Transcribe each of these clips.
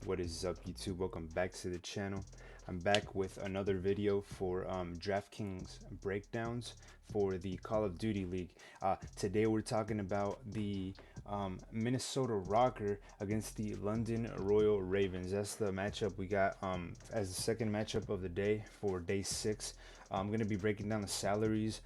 What is up, YouTube? Welcome back to the channel. I'm back with another video for Draftkings breakdowns for the Call of Duty League. Today we're talking about the Minnesota Rokkr against the London Royal Ravens. That's the matchup we got as the second matchup of the day for day 6. I'm going to be breaking down the salaries.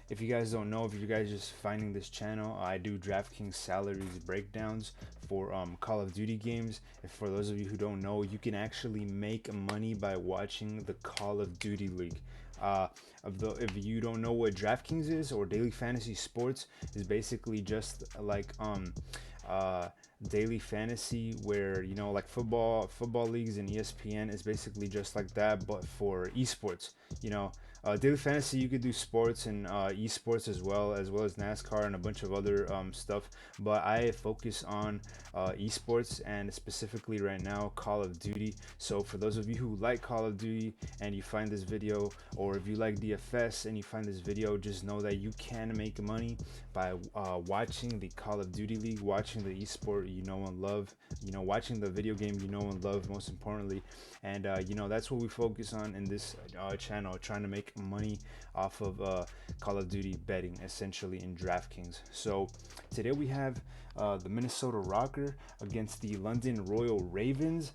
If you guys don't know, if you guys just finding this channel, I do DraftKings salaries breakdowns for Call of Duty games. And for those of you who don't know, you can actually make money by watching the Call of Duty League. If you don't know what DraftKings is, or daily fantasy sports, is basically just like daily fantasy, where like football leagues and ESPN is basically just like that, but for esports. Daily fantasy, you could do sports and esports as well as NASCAR and a bunch of other stuff, but I focus on esports, and specifically right now Call of Duty. So for those of you who like Call of Duty and you find this video, or if you like DFS and you find this video, just know that you can make money by watching the Call of Duty League, watching the esport you know and love, watching the video game you know and love, most importantly. And that's what we focus on in this channel, trying to make money off of Call of Duty betting, essentially, in DraftKings. So today we have the Minnesota Rokkr against the London Royal Ravens.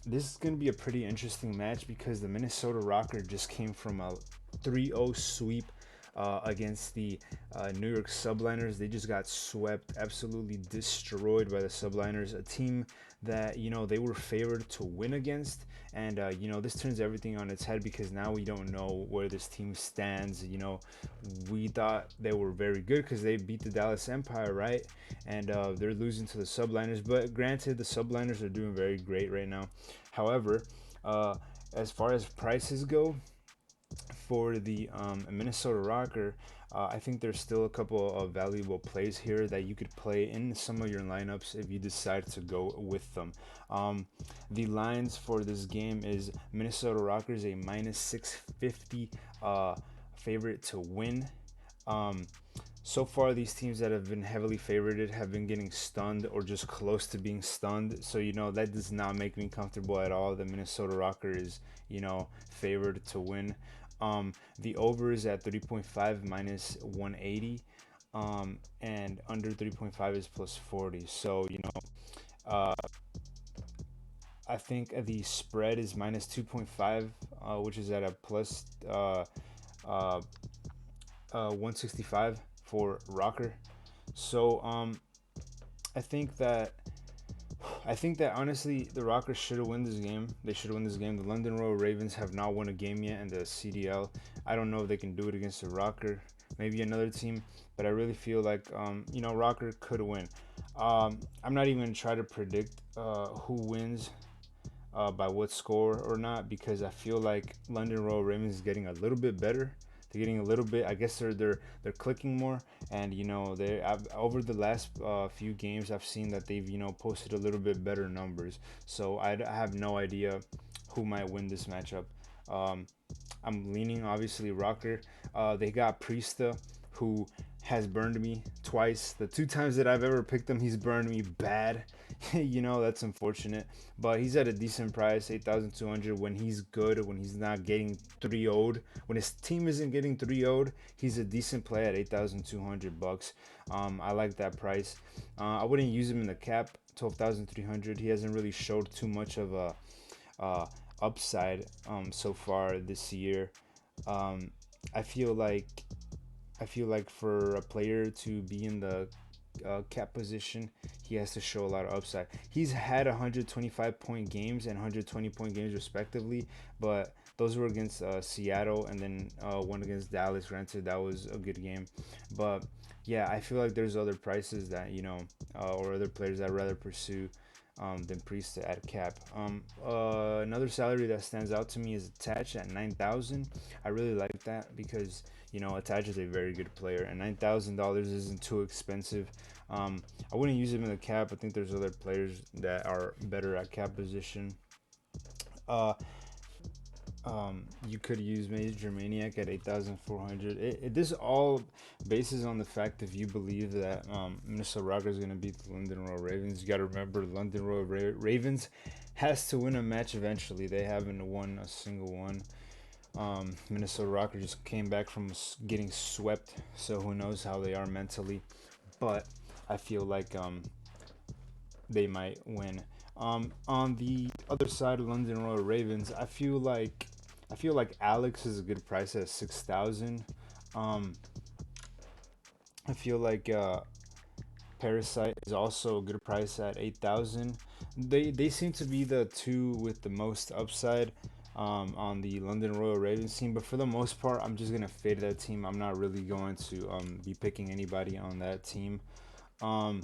This is going to be a pretty interesting match because the Minnesota Rokkr just came from a 3-0 sweep against the New York Subliners. They just got swept, absolutely destroyed by the Subliners, a team that they were favored to win against. And this turns everything on its head, because now we don't know where this team stands. We thought they were very good because they beat the Dallas Empire, right? And they're losing to the Subliners, but granted, the Subliners are doing very great right now. However, as far as prices go, for the Minnesota Rokkr, I think there's still a couple of valuable plays here that you could play in some of your lineups if you decide to go with them. The lines for this game is Minnesota Rokkr is a -650 favorite to win. So far, these teams that have been heavily favored have been getting stunned or just close to being stunned. So, that does not make me comfortable at all. The Minnesota Rokkr is, favored to win. The over is at 3.5 -180. And under 3.5 is +40. So, I think the spread is -2.5, which is at a plus 165 for Rokkr. So I think that honestly the Rokkr should win this game. They should win this game. The London Royal Ravens have not won a game yet in the CDL. I don't know if they can do it against the Rokkr. Maybe another team, but I really feel like Rokkr could win. I'm not even gonna try to predict who wins by what score or not, because I feel like London Royal Ravens is getting a little bit better. They're getting a little bit. I guess they're clicking more, and over the last few games, I've seen that they've posted a little bit better numbers. So I have no idea who might win this matchup. I'm leaning obviously Rokkr. They got Priesta, who has burned me twice. The 2 times that I've ever picked him, he's burned me bad. That's unfortunate, but he's at a decent price, 8,200. When he's good, when he's not getting 3-0'd, when his team isn't getting 3-0'd, he's a decent play at 8,200 bucks. I like that price. I wouldn't use him in the cap, 12,300. He hasn't really showed too much of a upside so far this year. I feel like for a player to be in the cap position, he has to show a lot of upside. He's had 125-point games and 120-point games respectively, but those were against Seattle, and then one against Dallas. Granted, that was a good game, but yeah, I feel like there's other prices that or other players that I'd rather pursue than Priest at cap. Another salary that stands out to me is Attach at 9,000. I really like that because Attach is a very good player, and $9,000 isn't too expensive. I wouldn't use him in the cap. I think there's other players that are better at cap position. You could use Major Maniac at 8,400. This all bases on the fact if you believe that Minnesota Rokkr is going to beat the London Royal Ravens. You got to remember, London Royal Ravens has to win a match eventually. They haven't won a single one. Minnesota Rokkr just came back from getting swept, so who knows how they are mentally. But I feel like they might win. On the other side of London Royal Ravens, I feel like Alex is a good price at 6,000. Um, I feel like Parasite is also a good price at 8,000. They seem to be the two with the most upside on the London Royal Ravens team, but for the most part, I'm just gonna fade that team. I'm not really going to be picking anybody on that team. Um,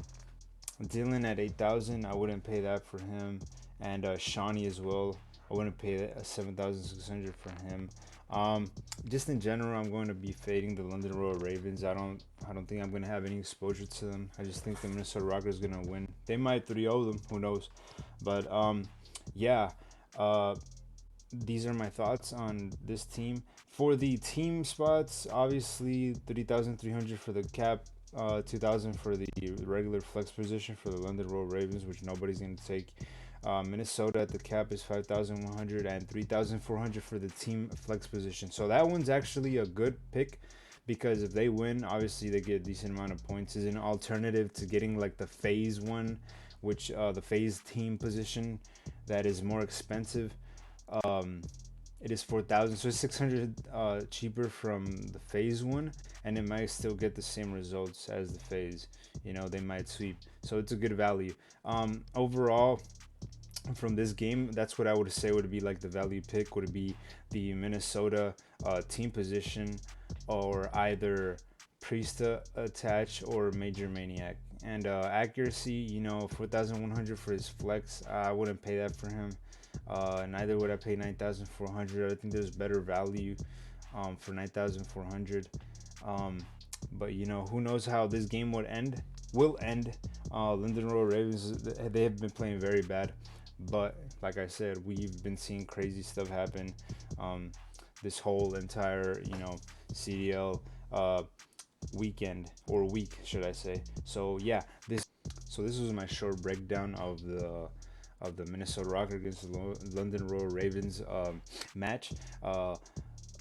Dylan at 8,000, I wouldn't pay that for him, and Shawnee as well. I wouldn't pay 7,600 for him. Just in general, I'm going to be fading the London Royal Ravens. I don't think I'm going to have any exposure to them. I just think the Minnesota Rokkr is going to win. They might 3-0 them, who knows? But yeah. These are my thoughts on this team. For the team spots, obviously 3,300 for the cap, 2,000 for the regular flex position for the London Royal Ravens, which nobody's going to take. Minnesota at the cap is 5,100 and 3,400 for the team flex position. So that one's actually a good pick because if they win, obviously they get a decent amount of points. Is an alternative to getting like the phase one, which the phase team position that is more expensive. Um, it is 4,000, so it's 600 cheaper from the phase one, and it might still get the same results as the phase. They might sweep, so it's a good value. Overall, from this game, that's what I would say would be like the value pick. Would be the Minnesota team position, or either Priesta attach or Major Maniac. And accuracy, 4,100 for his flex. I wouldn't pay that for him. Neither would I pay 9,400. I think there's better value for 9,400. But who knows how this game would end? Will end. London Royal Ravens, they have been playing very bad, but like I said, we've been seeing crazy stuff happen this whole entire CDL weekend, or week should I say. So yeah, this was my short breakdown of the Minnesota Rokkr against the London Royal Ravens match.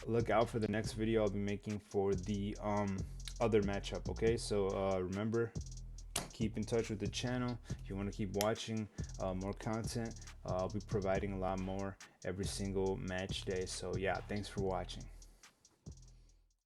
Look out for the next video I'll be making for the other matchup. Okay, so remember, keep in touch with the channel if you want to keep watching more content. I'll be providing a lot more every single match day. So yeah, thanks for watching.